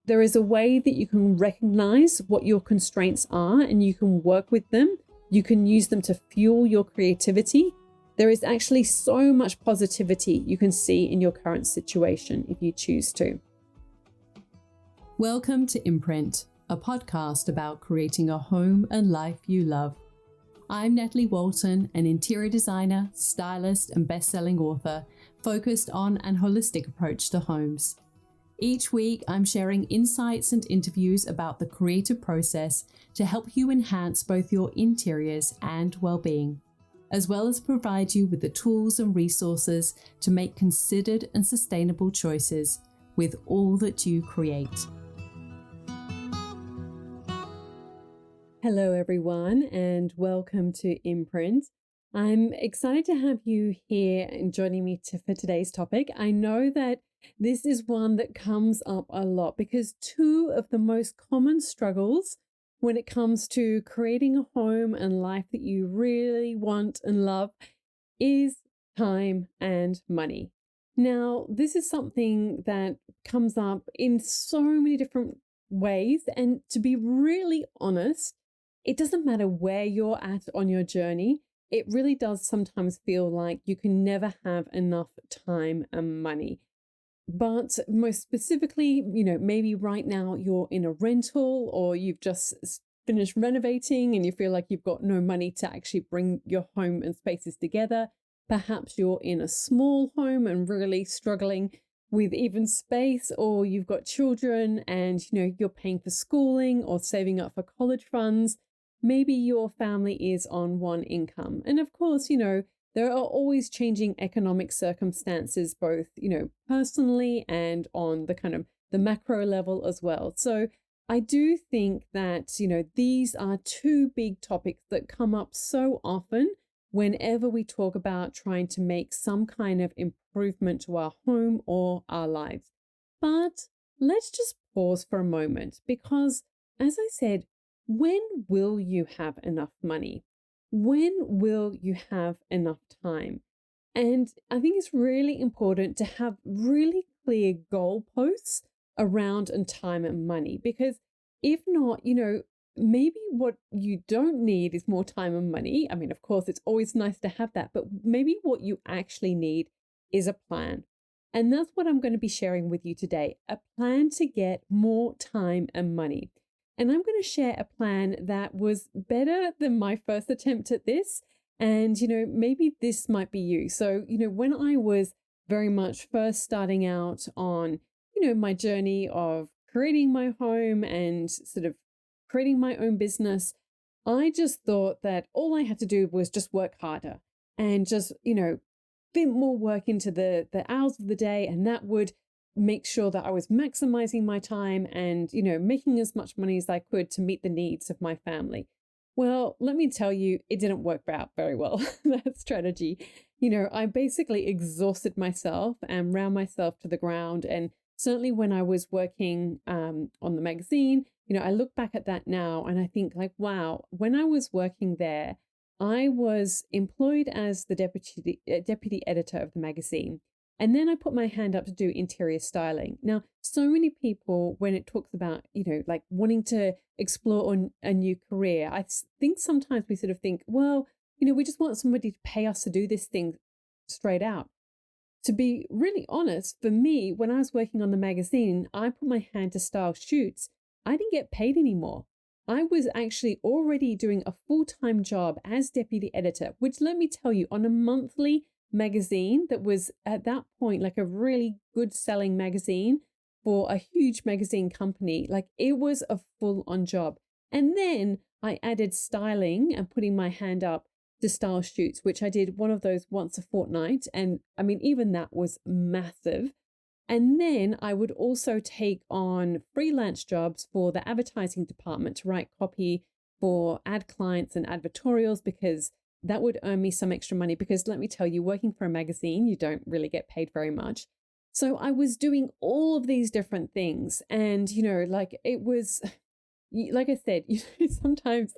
there is a way that you can recognize what your constraints are and you can work with them. You can use them to fuel your creativity. There is actually so much positivity you can see in your current situation if you choose to. Welcome to Imprint, a podcast about creating a home and life you love. I'm Natalie Walton, an interior designer, stylist, and best-selling author focused on an holistic approach to homes. Each week, I'm sharing insights and interviews about the creative process to help you enhance both your interiors and well-being, as well as provide you with the tools and resources to make considered and sustainable choices with all that you create. Hello, everyone, and welcome to Imprint. I'm excited to have you here and joining me for today's topic. I know that this is one that comes up a lot because two of the most common struggles when it comes to creating a home and life that you really want and love is time and money. Now, this is something that comes up in so many different ways, and to be really honest, it doesn't matter where you're at on your journey. It really does sometimes feel like you can never have enough time and money. But most specifically, maybe right now you're in a rental or you've just finished renovating and you feel like you've got no money to actually bring your home and spaces together. Perhaps you're in a small home and really struggling with even space, or you've got children and you're paying for schooling or saving up for college funds. Maybe your family is on one income. And of course, there are always changing economic circumstances, both, personally and on the kind of the macro level as well. So I do think that, these are two big topics that come up so often whenever we talk about trying to make some kind of improvement to our home or our lives. But let's just pause for a moment because, as I said, when will you have enough money? When will you have enough time? And I think it's really important to have really clear goalposts around and time and money, because if not, maybe what you don't need is more time and money. I mean, of course, it's always nice to have that, but maybe what you actually need is a plan. And that's what I'm going to be sharing with you today, a plan to get more time and money. And I'm going to share a plan that was better than my first attempt at this. And, maybe this might be you. So, when I was very much first starting out on, my journey of creating my home and sort of creating my own business, I just thought that all I had to do was just work harder and just, fit more work into the hours of the day. And that would make sure that I was maximizing my time and, making as much money as I could to meet the needs of my family. Well, let me tell you, it didn't work out very well, that strategy. I basically exhausted myself and ran myself to the ground. And certainly when I was working on the magazine, I look back at that now and I think like, wow, when I was working there, I was employed as the deputy editor of the magazine. And then I put my hand up to do interior styling. Now, so many people, when it talks about, like wanting to explore a new career, I think sometimes we sort of think, well, we just want somebody to pay us to do this thing straight out. To be really honest, for me, when I was working on the magazine, I put my hand to style shoots. I didn't get paid anymore. I was actually already doing a full-time job as deputy editor, which, let me tell you, on a monthly magazine that was at that point like a really good selling magazine for a huge magazine company, like it was a full-on job. And then I added styling and putting my hand up to style shoots, which I did one of those once a fortnight. And I mean, even that was massive. And then I would also take on freelance jobs for the advertising department to write copy for ad clients and advertorials, because that would earn me some extra money. Because let me tell you, working for a magazine, you don't really get paid very much. So I was doing all of these different things. And, like it was, like I said, sometimes,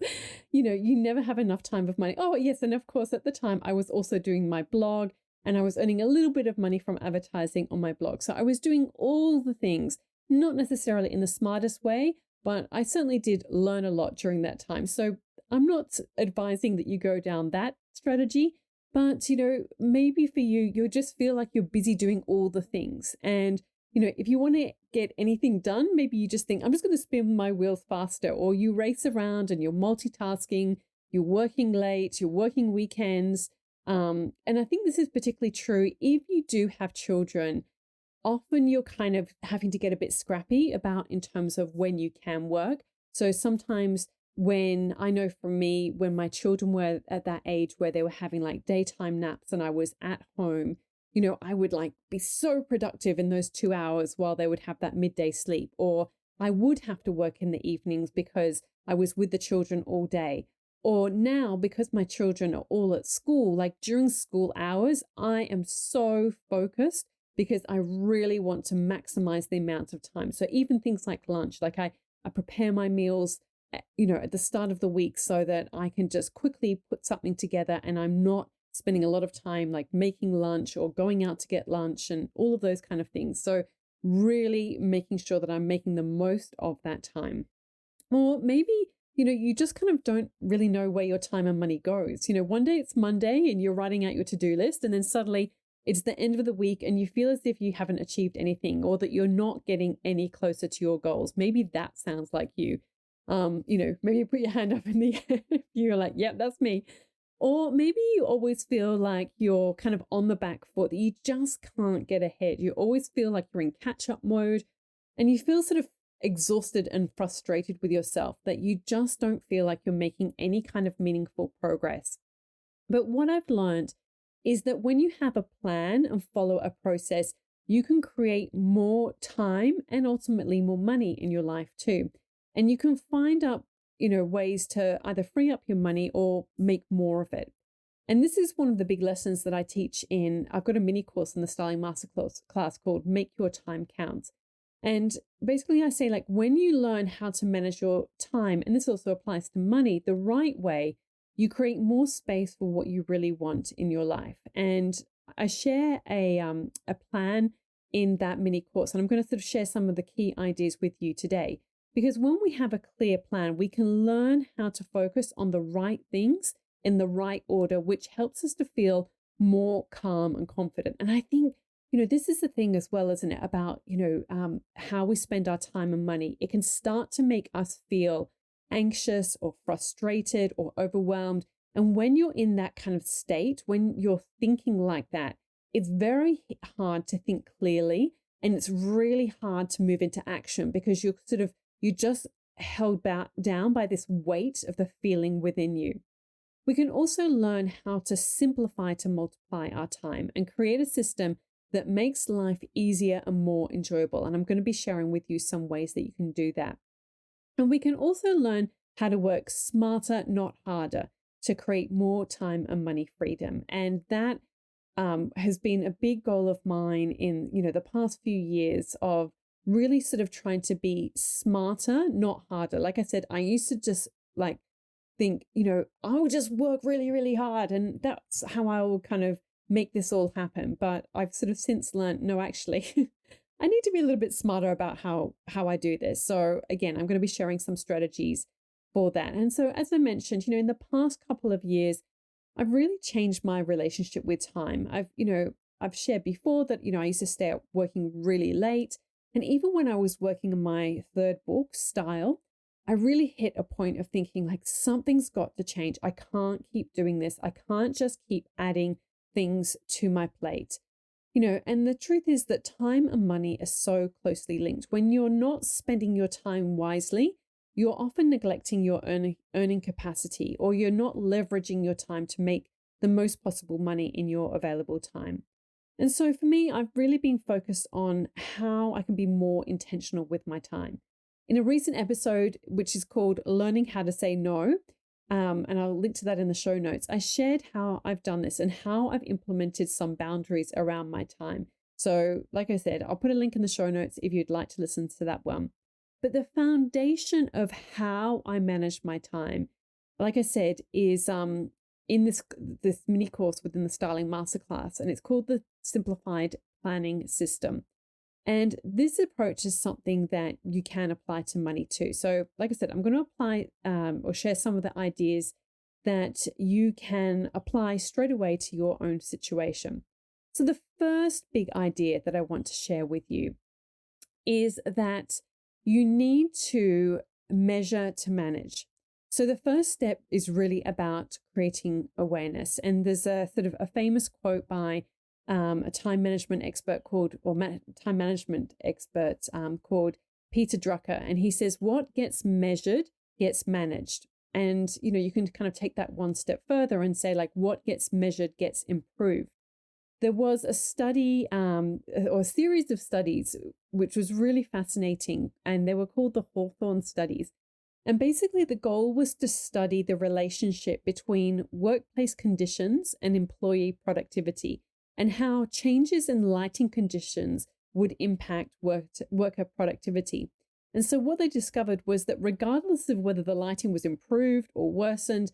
you never have enough time of money. Oh, yes. And of course, at the time, I was also doing my blog and I was earning a little bit of money from advertising on my blog. So I was doing all the things not necessarily in the smartest way, but I certainly did learn a lot during that time. So I'm not advising that you go down that strategy, but maybe for you, you'll just feel like you're busy doing all the things. And if you want to get anything done, maybe you just think, I'm just going to spin my wheels faster, or you race around and you're multitasking, you're working late, you're working weekends. And I think this is particularly true if you do have children. Often you're kind of having to get a bit scrappy about in terms of when you can work. So sometimes when I know for me, when my children were at that age where they were having like daytime naps and I was at home, I would like be so productive in those 2 hours while they would have that midday sleep, or I would have to work in the evenings because I was with the children all day. Or now, because my children are all at school, like during school hours, I am so focused because I really want to maximize the amount of time. So even things like lunch, like I prepare my meals, at the start of the week so that I can just quickly put something together and I'm not spending a lot of time like making lunch or going out to get lunch and all of those kind of things. So really making sure that I'm making the most of that time. Or maybe, you just kind of don't really know where your time and money goes. One day it's Monday and you're writing out your to-do list, and then suddenly it's the end of the week and you feel as if you haven't achieved anything or that you're not getting any closer to your goals. Maybe that sounds like you. Maybe you put your hand up in the air if you're like, yep, that's me. Or maybe you always feel like you're kind of on the back foot, that you just can't get ahead. You always feel like you're in catch-up mode and you feel sort of exhausted and frustrated with yourself, that you just don't feel like you're making any kind of meaningful progress. But what I've learned is that when you have a plan and follow a process, you can create more time and ultimately more money in your life too. And you can find up, ways to either free up your money or make more of it. And this is one of the big lessons that I teach I've got a mini course in the Styling Masterclass called Make Your Time Count. And basically I say, like, when you learn how to manage your time, and this also applies to money, the right way, you create more space for what you really want in your life. And I share a plan in that mini course, and I'm going to sort of share some of the key ideas with you today. Because when we have a clear plan, we can learn how to focus on the right things in the right order, which helps us to feel more calm and confident. And I think, this is the thing as well, isn't it, about, how we spend our time and money. It can start to make us feel anxious or frustrated or overwhelmed. And when you're in that kind of state, when you're thinking like that, it's very hard to think clearly. And it's really hard to move into action because you're just held down by this weight of the feeling within you. We can also learn how to simplify to multiply our time and create a system that makes life easier and more enjoyable. And I'm going to be sharing with you some ways that you can do that. And we can also learn how to work smarter, not harder, to create more time and money freedom. And that has been a big goal of mine in, the past few years, of really sort of trying to be smarter, not harder. Like I said, I used to just like think, I'll just work really, really hard and that's how I will kind of make this all happen. But I've sort of since learned, no, actually, I need to be a little bit smarter about how I do this. So again, I'm going to be sharing some strategies for that. And so, as I mentioned, in the past couple of years, I've really changed my relationship with time. I've shared before that, I used to stay up working really late. And even when I was working on my third book, Style, I really hit a point of thinking like something's got to change. I can't keep doing this. I can't just keep adding things to my plate. And the truth is that time and money are so closely linked. When you're not spending your time wisely, you're often neglecting your earning capacity, or you're not leveraging your time to make the most possible money in your available time. And so for me, I've really been focused on how I can be more intentional with my time. In a recent episode, which is called Learning How to Say No, and I'll link to that in the show notes, I shared how I've done this and how I've implemented some boundaries around my time. So like I said, I'll put a link in the show notes if you'd like to listen to that one. But the foundation of how I manage my time, like I said, is in this mini course within the Styling Masterclass, and it's called the Simplified Planning System. And this approach is something that you can apply to money too. So, like I said, I'm going to apply or share some of the ideas that you can apply straight away to your own situation. So, the first big idea that I want to share with you is that you need to measure to manage. So the first step is really about creating awareness. And there's a sort of a famous quote by a time management expert called, or time management expert called Peter Drucker. And he says, what gets measured gets managed. And, you can kind of take that one step further and say, like, what gets measured gets improved. There was a study or a series of studies, which was really fascinating, and they were called the Hawthorne studies. And basically, the goal was to study the relationship between workplace conditions and employee productivity, and how changes in lighting conditions would impact worker productivity. And so what they discovered was that regardless of whether the lighting was improved or worsened,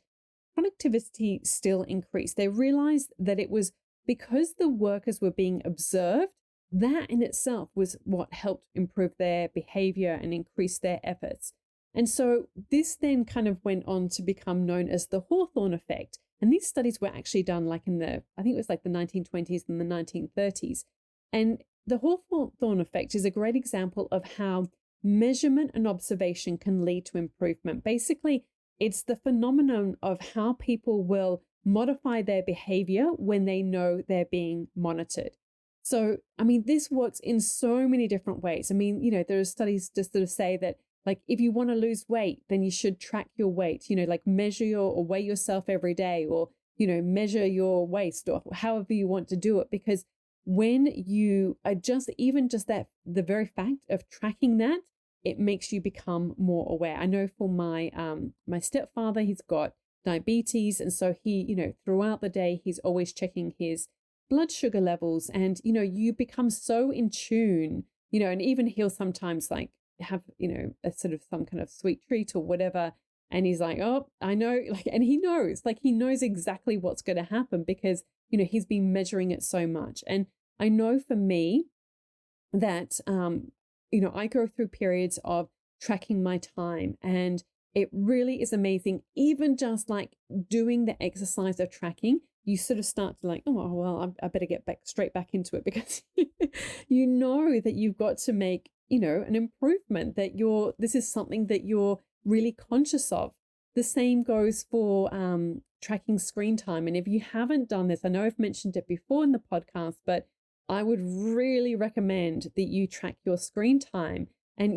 productivity still increased. They realized that it was because the workers were being observed, that in itself was what helped improve their behavior and increase their efforts. And so this then kind of went on to become known as the Hawthorne effect. And these studies were actually done like I think it was like the 1920s and the 1930s. And the Hawthorne effect is a great example of how measurement and observation can lead to improvement. Basically, it's the phenomenon of how people will modify their behavior when they know they're being monitored. So, I mean, this works in so many different ways. I mean, there are studies to sort of say that, like, if you want to lose weight, then you should track your weight, like measure or weigh yourself every day, or, measure your waist, or however you want to do it. Because when you adjust, even just that, the very fact of tracking that, it makes you become more aware. I know for my stepfather, he's got diabetes. And so he, throughout the day, he's always checking his blood sugar levels. And, you become so in tune, and even he'll sometimes like have, a sort of some kind of sweet treat or whatever. And he's like, oh, I know, like, and he knows exactly what's going to happen because, he's been measuring it so much. And I know for me that, I go through periods of tracking my time, and it really is amazing. Even just like doing the exercise of tracking, you sort of start to like, oh, well, I better get straight back into it, because you know that you've got to make, an improvement, that this is something that you're really conscious of. The same goes for tracking screen time. And if you haven't done this, I know I've mentioned it before in the podcast, but I would really recommend that you track your screen time. And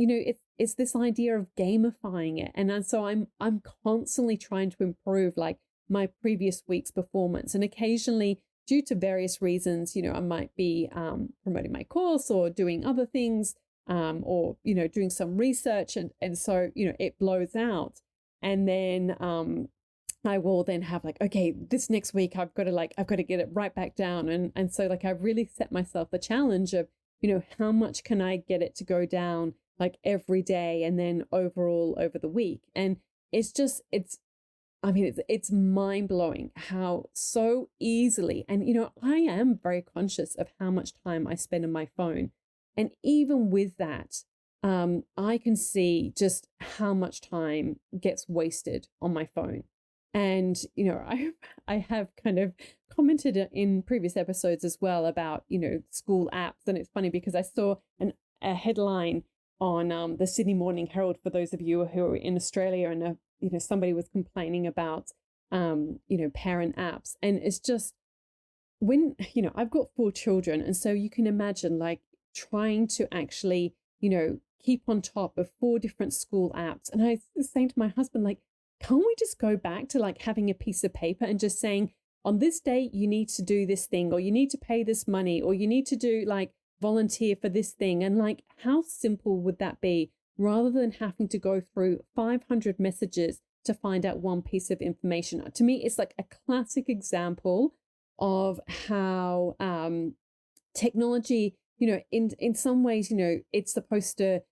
it's this idea of gamifying it. And so I'm constantly trying to improve like my previous week's performance. And occasionally, due to various reasons, I might be promoting my course or doing other things, or doing some research, and so it blows out. And then I will then have like, okay, this next week I've got to get it right back down. And so like I've really set myself the challenge of, how much can I get it to go down like every day and then overall over the week. And it's mind blowing how so easily, and I am very conscious of how much time I spend on my phone. And even with that, I can see just how much time gets wasted on my phone. And, I have kind of commented in previous episodes as well about, school apps. And it's funny because I saw a headline on the Sydney Morning Herald, for those of you who are in Australia, and, somebody was complaining about, parent apps. And it's just when, I've got 4 children. And so you can imagine like trying to actually, keep on top of 4 different school apps. And I was saying to my husband, like, can't we just go back to like having a piece of paper and just saying, on this date, you need to do this thing, or you need to pay this money, or you need to do like volunteer for this thing. And like, how simple would that be, rather than having to go through 500 messages to find out one piece of information? To me, it's like a classic example of how technology, in some ways, it's supposed to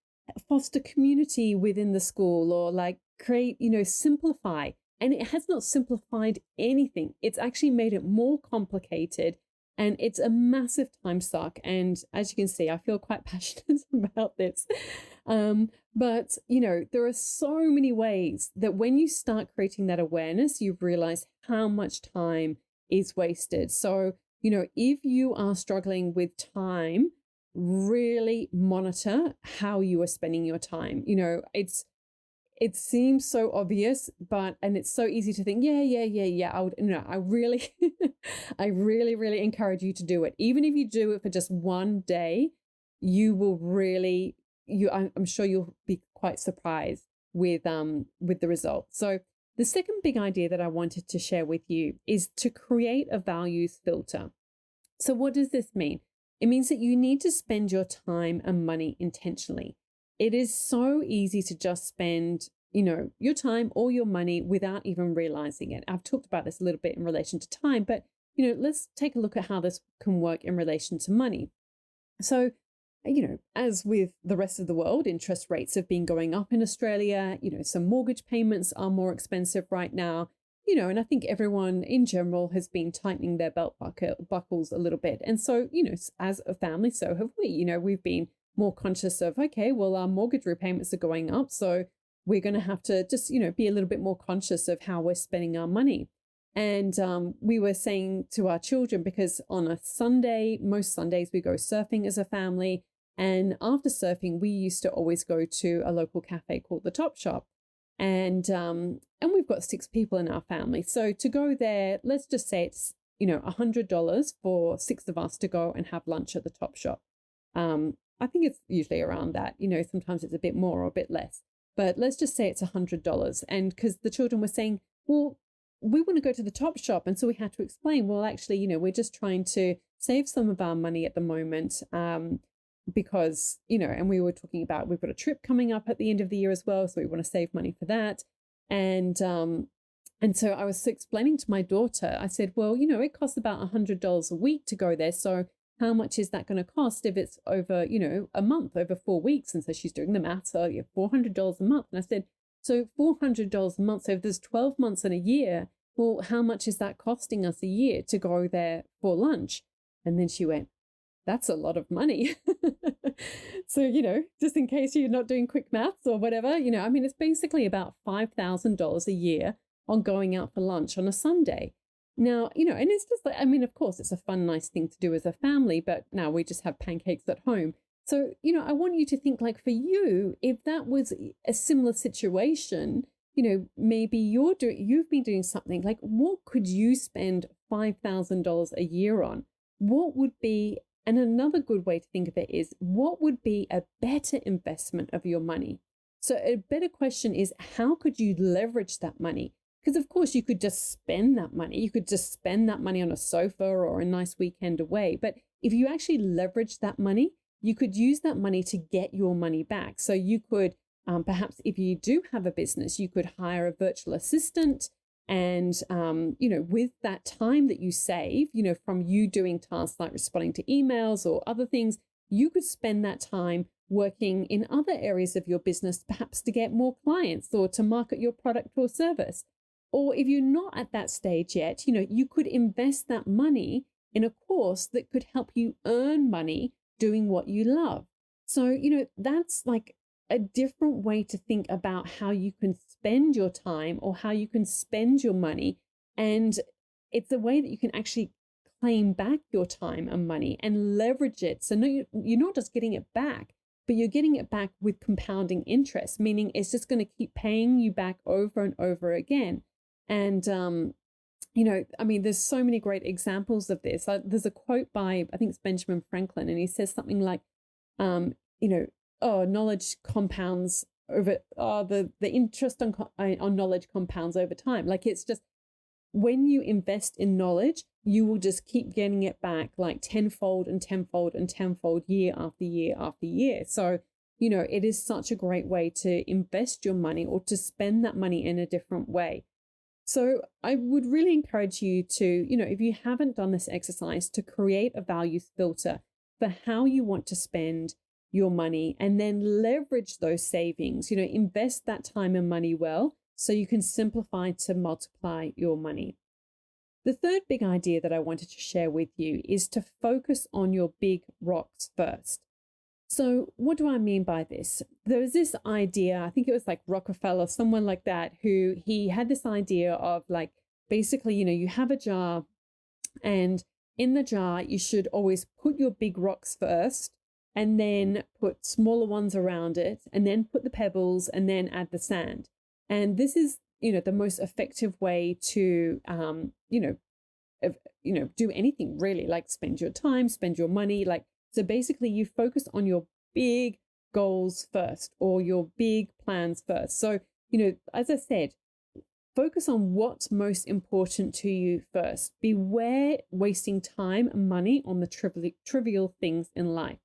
foster community within the school, or like create, simplify. And it has not simplified anything. It's actually made it more complicated And it's a massive time suck. And as you can see, I feel quite passionate about this. But, there are so many ways that when you start creating that awareness, you realize how much time is wasted. So, if you are struggling with time, really monitor how you are spending your time. It seems so obvious, and it's so easy to think, yeah. I really, I really, really encourage you to do it. Even if you do it for just one day, you will really, I'm sure you'll be quite surprised with the results. So the second big idea that I wanted to share with you is to create a values filter. So what does this mean? It means that you need to spend your time and money intentionally. It is so easy to just spend, your time or your money without even realizing it. I've talked about this a little bit in relation to time, but, let's take a look at how this can work in relation to money. So, as with the rest of the world, interest rates have been going up in Australia. Some mortgage payments are more expensive right now. And I think everyone in general has been tightening their belt buckles a little bit. And so, as a family, so have we. We've been more conscious of, okay, well, our mortgage repayments are going up. So we're going to have to just, be a little bit more conscious of how we're spending our money. And we were saying to our children, because on a Sunday, most Sundays, we go surfing as a family. And after surfing, we used to always go to a local cafe called the Top Shop. And we've got 6 people in our family. So to go there, let's just say it's, $100 for 6 of us to go and have lunch at the Top Shop. I think it's usually around that, sometimes it's a bit more or a bit less, but let's just say it's $100. And because the children were saying, well, we want to go to the Top Shop. And so we had to explain, well, actually, we're just trying to save some of our money at the moment. Because, and we were talking about, we've got a trip coming up at the end of the year as well. So we want to save money for that. And so I was explaining to my daughter, I said, well, it costs about $100 a week to go there. So how much is that going to cost if it's over, a month, over 4 weeks? And so she's doing the math. So yeah, $400 a month. And I said, so $400 a month. So if there's 12 months in a year, well, how much is that costing us a year to go there for lunch? And then she went, that's a lot of money. So, just in case you're not doing quick maths or whatever, it's basically about $5,000 a year on going out for lunch on a Sunday. Now, and it's just like, of course, it's a fun, nice thing to do as a family, but now we just have pancakes at home. So, I want you to think, like, for you, if that was a similar situation, maybe you've been doing something like, what could you spend $5,000 a year on? What would be, and another good way to think of it is, what would be a better investment of your money? So a better question is, how could you leverage that money? Because of course you could just spend that money. You could just spend that money on a sofa or a nice weekend away. But if you actually leverage that money, you could use that money to get your money back. So you could, perhaps if you do have a business, you could hire a virtual assistant. And, with that time that you save, from you doing tasks like responding to emails or other things, you could spend that time working in other areas of your business, perhaps to get more clients or to market your product or service. Or if you're not at that stage yet, you could invest that money in a course that could help you earn money doing what you love. So, that's like a different way to think about how you can spend your time or how you can spend your money. And it's a way that you can actually claim back your time and money and leverage it. So no, you're not just getting it back, but you're getting it back with compounding interest, meaning it's just going to keep paying you back over and over again. And, there's so many great examples of this. There's a quote by, I think it's Benjamin Franklin, and he says something like, knowledge compounds over, the interest on knowledge compounds over time. Like, it's just, when you invest in knowledge, you will just keep getting it back like tenfold and tenfold and tenfold, year after year after year. So, it is such a great way to invest your money or to spend that money in a different way. So I would really encourage you to, if you haven't done this exercise, to create a values filter for how you want to spend your money, and then leverage those savings, invest that time and money well, so you can simplify to multiply your money. The third big idea that I wanted to share with you is to focus on your big rocks first. So, what do I mean by this? There was this idea, I think it was like Rockefeller, someone like that, who he had this idea of like basically, you have a jar, and in the jar, you should always put your big rocks first and then put smaller ones around it, and then put the pebbles and then add the sand. And this is, the most effective way to, do anything really, like spend your time, spend your money. Like, so basically, you focus on your big goals first or your big plans first. So, as I said, focus on what's most important to you first. Beware wasting time and money on the trivial things in life.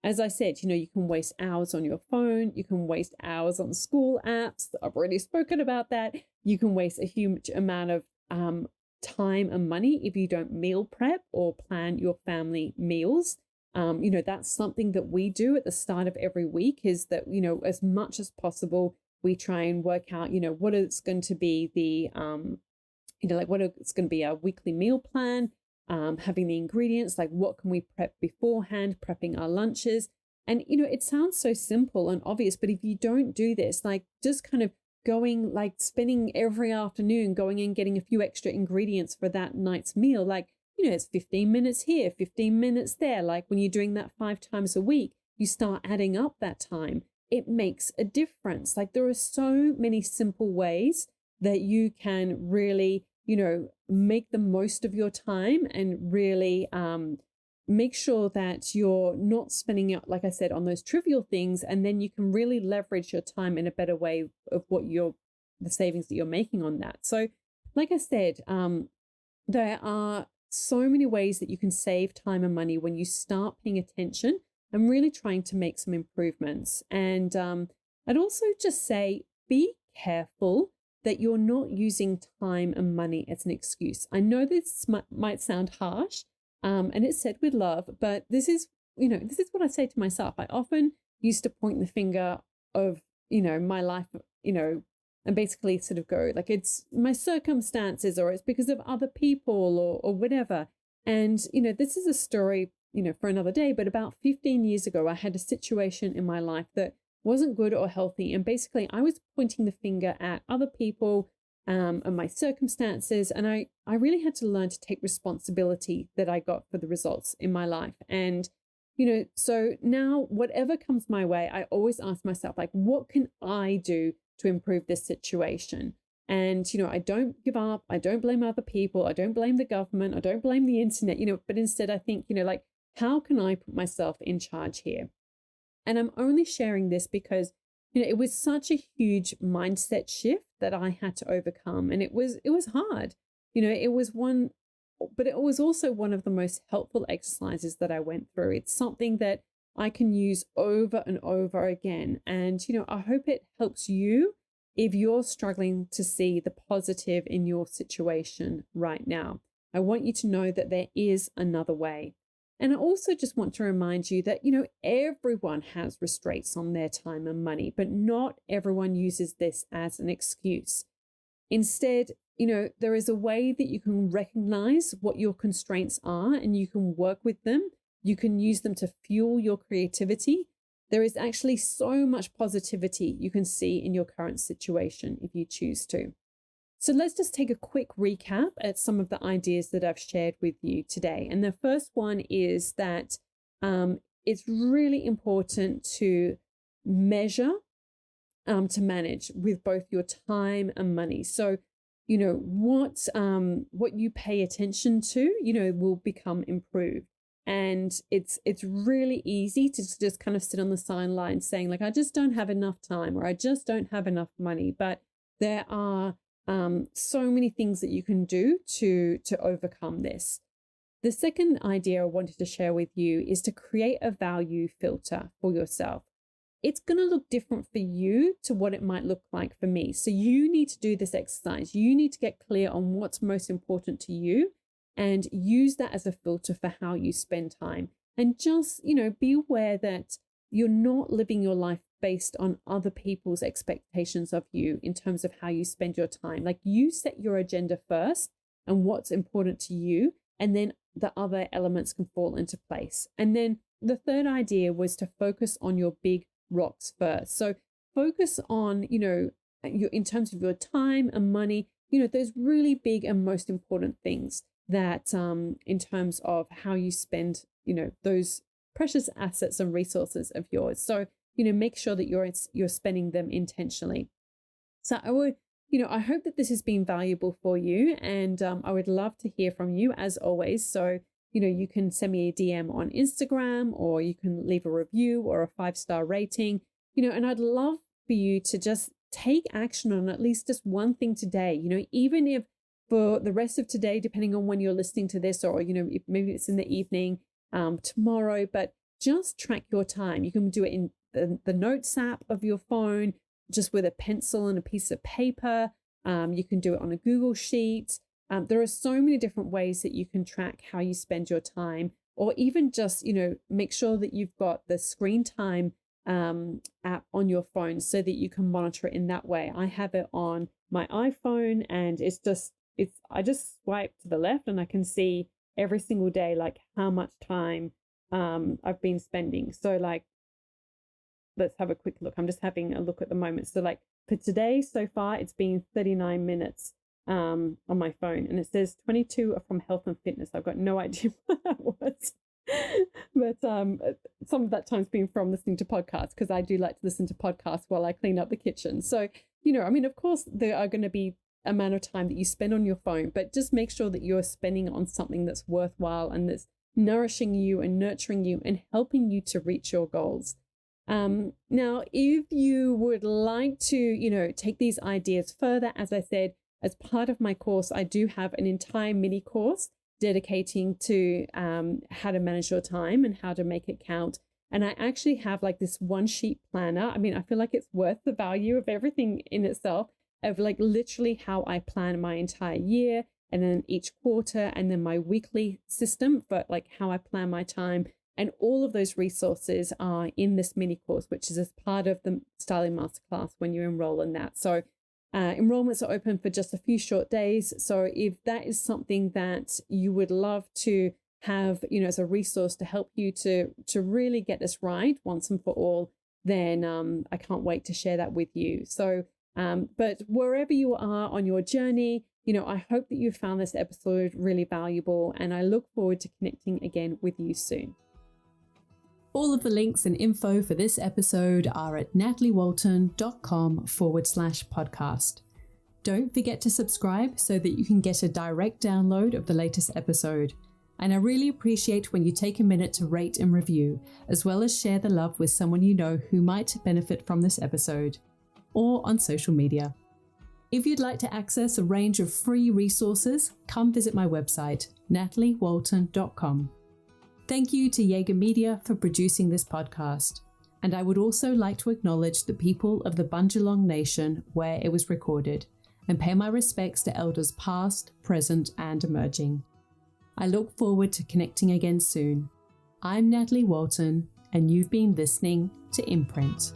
As I said, you can waste hours on your phone. You can waste hours on school apps. I've already spoken about that. You can waste a huge amount of time and money if you don't meal prep or plan your family meals. That's something that we do at the start of every week, is that, as much as possible, we try and work out, what is going to be the, what is going to be our weekly meal plan, having the ingredients, like what can we prep beforehand, prepping our lunches. And, it sounds so simple and obvious, but if you don't do this, like just kind of going, like spending every afternoon going and getting a few extra ingredients for that night's meal, like, it's 15 minutes here, 15 minutes there. Like when you're doing that 5 times a week, you start adding up that time. It makes a difference. Like there are so many simple ways that you can really, make the most of your time and really make sure that you're not spending it, like I said, on those trivial things. And then you can really leverage your time in a better way of the savings that you're making on that. So, like I said, there are so many ways that you can save time and money when you start paying attention and really trying to make some improvements. And I'd also just say, be careful that you're not using time and money as an excuse. I know this might sound harsh, and it's said with love, but this is what I say to myself. I often used to point the finger of, my life, and basically sort of go like it's my circumstances or it's because of other people or whatever. And, this is a story, for another day, but about 15 years ago, I had a situation in my life that wasn't good or healthy. And basically I was pointing the finger at other people and my circumstances. And I really had to learn to take responsibility that I got for the results in my life. And, so now whatever comes my way, I always ask myself, like, what can I do to improve this situation? And, I don't give up. I don't blame other people. I don't blame the government. I don't blame the internet, but instead I think, like, how can I put myself in charge here? And I'm only sharing this because, it was such a huge mindset shift that I had to overcome. And it was hard. It was one, but it was also one of the most helpful exercises that I went through. It's something that I can use over and over again. And, I hope it helps you if you're struggling to see the positive in your situation right now. I want you to know that there is another way. And I also just want to remind you that, everyone has restraints on their time and money, but not everyone uses this as an excuse. Instead, there is a way that you can recognize what your constraints are and you can work with them. You can use them to fuel your creativity. There is actually so much positivity you can see in your current situation if you choose to. So let's just take a quick recap at some of the ideas that I've shared with you today. And the first one is that it's really important to measure, to manage with both your time and money. So, what you pay attention to, will become improved. And it's really easy to just kind of sit on the sidelines saying like, I just don't have enough time or I just don't have enough money. But there are so many things that you can do to overcome this. The second idea I wanted to share with you is to create a value filter for yourself. It's going to look different for you to what it might look like for me. So you need to do this exercise. You need to get clear on what's most important to you and use that as a filter for how you spend time. And just, be aware that you're not living your life based on other people's expectations of you in terms of how you spend your time. Like you set your agenda first and what's important to you. And then the other elements can fall into place. And then the third idea was to focus on your big rocks first. So focus on, in terms of your time and money, those really big and most important things that in terms of how you spend, those precious assets and resources of yours. So, make sure that you're spending them intentionally. So I hope that this has been valuable for you, and I would love to hear from you as always. So, you can send me a DM on Instagram, or you can leave a review or a 5-star rating, and I'd love for you to just take action on at least just one thing today, even if for the rest of today, depending on when you're listening to this, or, if maybe it's in the evening, tomorrow, but just track your time. You can do it in the Notes app of your phone, just with a pencil and a piece of paper. You can do it on a Google Sheet. There are so many different ways that you can track how you spend your time, or even just, make sure that you've got the screen time app on your phone so that you can monitor it in that way. I have it on my iPhone, and I just swipe to the left and I can see every single day, like how much time I've been spending. So like, let's have a quick look. I'm just having a look at the moment. So like for today, so far, it's been 39 minutes on my phone, and it says 22 are from health and fitness. I've got no idea what that was. But some of that time's been from listening to podcasts, because I do like to listen to podcasts while I clean up the kitchen. So, of course, there are going to be amount of time that you spend on your phone, but just make sure that you're spending on something that's worthwhile and that's nourishing you and nurturing you and helping you to reach your goals. Now, if you would like to, take these ideas further, as I said, as part of my course, I do have an entire mini course dedicating to how to manage your time and how to make it count. And I actually have like this one sheet planner. I mean, I feel like it's worth the value of everything in itself, of like literally how I plan my entire year, and then each quarter, and then my weekly system for like how I plan my time. And all of those resources are in this mini course, which is as part of the Styling Masterclass when you enroll in that. So enrollments are open for just a few short days. So if that is something that you would love to have, as a resource to help you to really get this right once and for all, then I can't wait to share that with you. So, but wherever you are on your journey, I hope that you found this episode really valuable, and I look forward to connecting again with you soon. All of the links and info for this episode are at nataliewalton.com/podcast. Don't forget to subscribe so that you can get a direct download of the latest episode. And I really appreciate when you take a minute to rate and review, as well as share the love with someone you know who might benefit from this episode, or on social media. If you'd like to access a range of free resources, come visit my website, nataliewalton.com. Thank you to Jaeger Media for producing this podcast. And I would also like to acknowledge the people of the Bundjalung Nation where it was recorded, and pay my respects to elders past, present, and emerging. I look forward to connecting again soon. I'm Natalie Walton, and you've been listening to Imprint.